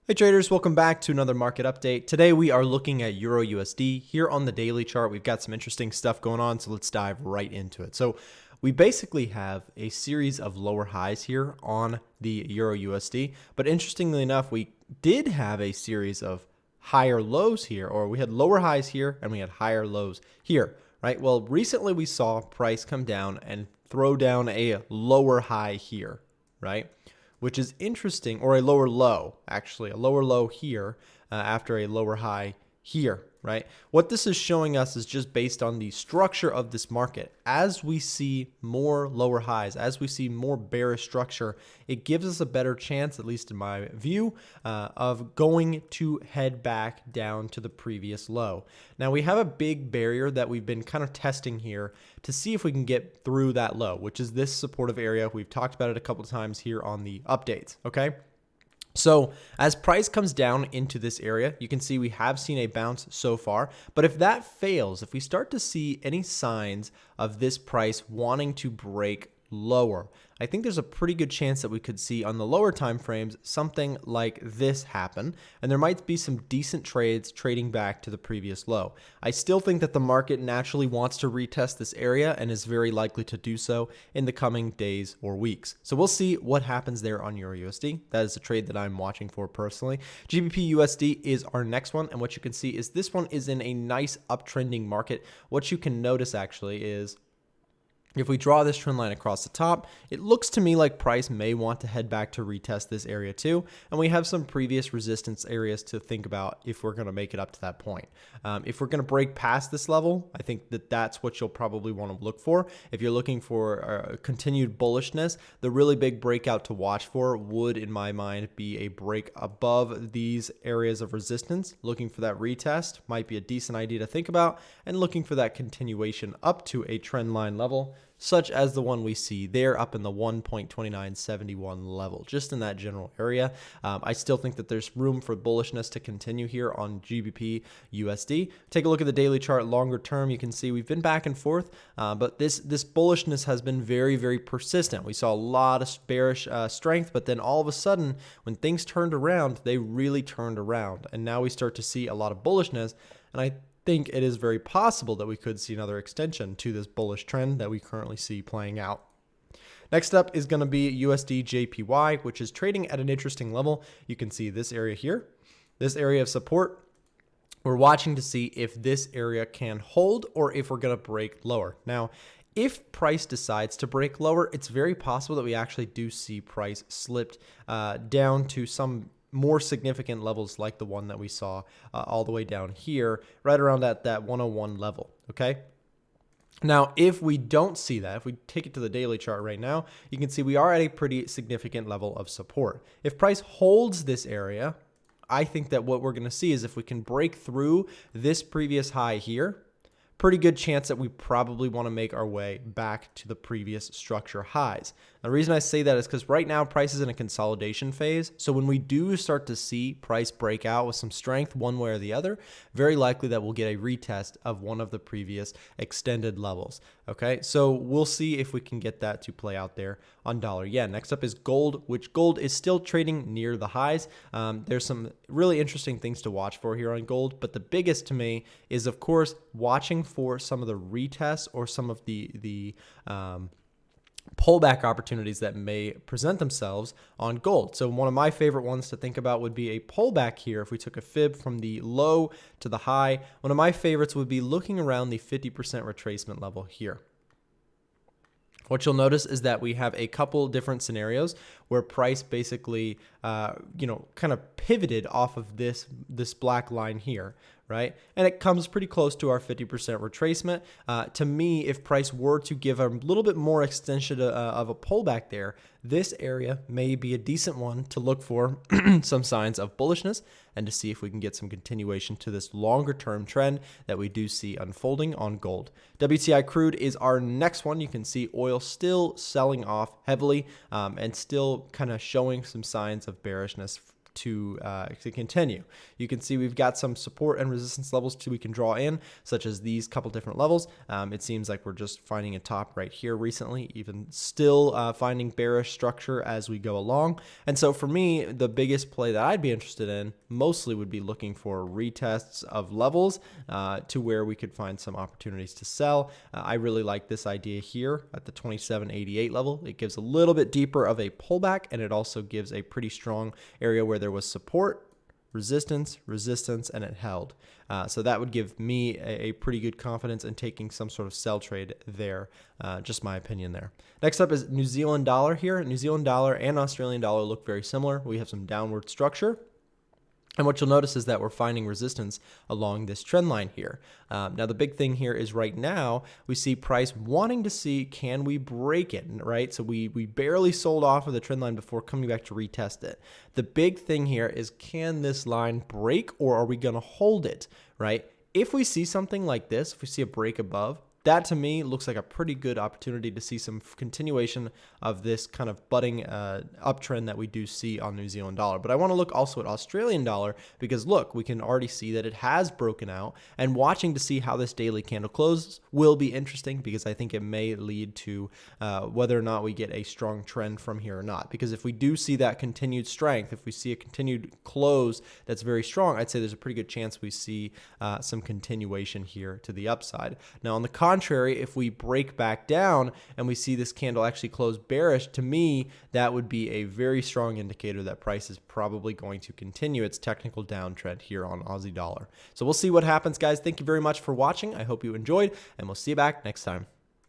Hey traders, welcome back to another market update. Today we are looking at EURUSD. Here on the daily chart, we've got some interesting stuff going on, so let's dive right into it. So we basically have a series of lower highs here on the EURUSD, but interestingly enough, we did have a series of higher lows here, or we had lower highs here and we had higher lows here, right? Well, recently we saw price come down and throw down a lower high here, right? Which is interesting, or a lower low, actually, a lower low here after a lower high here, right? What this is showing us is just based on the structure of this market. As we see more lower highs, as we see more bearish structure, it gives us a better chance, at least in my view, of going to head back down to the previous low. Now we have a big barrier that we've been kind of testing here to see if we can get through that low, which is this supportive area. We've talked about it a couple of times here on the updates, okay? So as price comes down into this area, you can see we have seen a bounce so far. But if that fails, if we start to see any signs of this price wanting to break lower, I think there's a pretty good chance that we could see on the lower time frames something like this happen, and there might be some decent trades trading back to the previous low. I still think that the market naturally wants to retest this area and is very likely to do so in the coming days or weeks. So we'll see what happens there on EURUSD. That is a trade that I'm watching for personally. GBPUSD is our next one, and what you can see is this one is in a nice uptrending market. What you can notice actually is if we draw this trend line across the top, it looks to me like price may want to head back to retest this area too. And we have some previous resistance areas to think about if we're going to make it up to that point. If we're going to break past this level, I think that that's what you'll probably want to look for. If you're looking for continued bullishness, the really big breakout to watch for would, in my mind, be a break above these areas of resistance. Looking for that retest might be a decent idea to think about, and looking for that continuation up to a trend line level, such as the one we see there up in the 1.2971 level, just in that general area. I still think that there's room for bullishness to continue here on GBP USD. Take a look at the daily chart longer term. You can see we've been back and forth, but this bullishness has been very, very persistent. We saw a lot of bearish strength, but then all of a sudden, when things turned around, they really turned around. And now we start to see a lot of bullishness, and I think it is very possible that we could see another extension to this bullish trend that we currently see playing out. Next up is going to be USD JPY, which is trading at an interesting level. You can see this area here, this area of support. We're watching to see if this area can hold or if we're going to break lower. Now, if price decides to break lower, it's very possible that we actually do see price slipped down to some more significant levels like the one that we saw all the way down here, right around that 101 level, okay? Now, if we don't see that, if we take it to the daily chart right now, you can see we are at a pretty significant level of support. If price holds this area, I think that what we're going to see is if we can break through this previous high here, pretty good chance that we probably want to make our way back to the previous structure highs. The reason I say that is because right now price is in a consolidation phase. So when we do start to see price break out with some strength one way or the other, very likely that we'll get a retest of one of the previous extended levels. Okay, so we'll see if we can get that to play out there on dollar yen. Next up is gold, which gold is still trading near the highs. There's some really interesting things to watch for here on gold, but the biggest to me is, of course, watching for some of the retests or some of the pullback opportunities that may present themselves on gold. So one of my favorite ones to think about would be a pullback here. If we took a fib from the low to the high, one of my favorites would be looking around the 50% retracement level here. What you'll notice is that we have a couple different scenarios where price basically, kind of pivoted off of this black line here, right? And it comes pretty close to our 50% retracement. To me, if price were to give a little bit more extension of a pullback there, this area may be a decent one to look for some signs of bullishness and to see if we can get some continuation to this longer term trend that we do see unfolding on gold. WTI crude is our next one. You can see oil still selling off heavily and still kind of showing some signs of bearishness to continue. You can see we've got some support and resistance levels too we can draw in, such as these couple different levels. It seems like we're just finding a top right here recently, even still finding bearish structure as we go along. And so for me, the biggest play that I'd be interested in mostly would be looking for retests of levels to where we could find some opportunities to sell. I really like this idea here at the 27.88 level. It gives a little bit deeper of a pullback, and it also gives a pretty strong area where there was support, resistance, and it held. So that would give me a pretty good confidence in taking some sort of sell trade there. Just my opinion there. Next up is New Zealand dollar here. New Zealand dollar and Australian dollar look very similar. We have some downward structure. And what you'll notice is that we're finding resistance along this trend line here. Now, the big thing here is right now we see price wanting to see, can we break it, right? So we barely sold off of the trend line before coming back to retest it. The big thing here is, can this line break, or are we going to hold it, right? If we see something like this, if we see a break above, that to me looks like a pretty good opportunity to see some continuation of this kind of budding uptrend that we do see on New Zealand dollar. But I want to look also at Australian dollar, because look, we can already see that it has broken out, and watching to see how this daily candle closes will be interesting, because I think it may lead to whether or not we get a strong trend from here or not. Because if we do see that continued strength, if we see a continued close that's very strong, I'd say there's a pretty good chance we see some continuation here to the upside. Now, on the contrary, if we break back down and we see this candle actually close bearish, to me, that would be a very strong indicator that price is probably going to continue its technical downtrend here on Aussie dollar. So we'll see what happens, guys. Thank you very much for watching. I hope you enjoyed, and we'll see you back next time.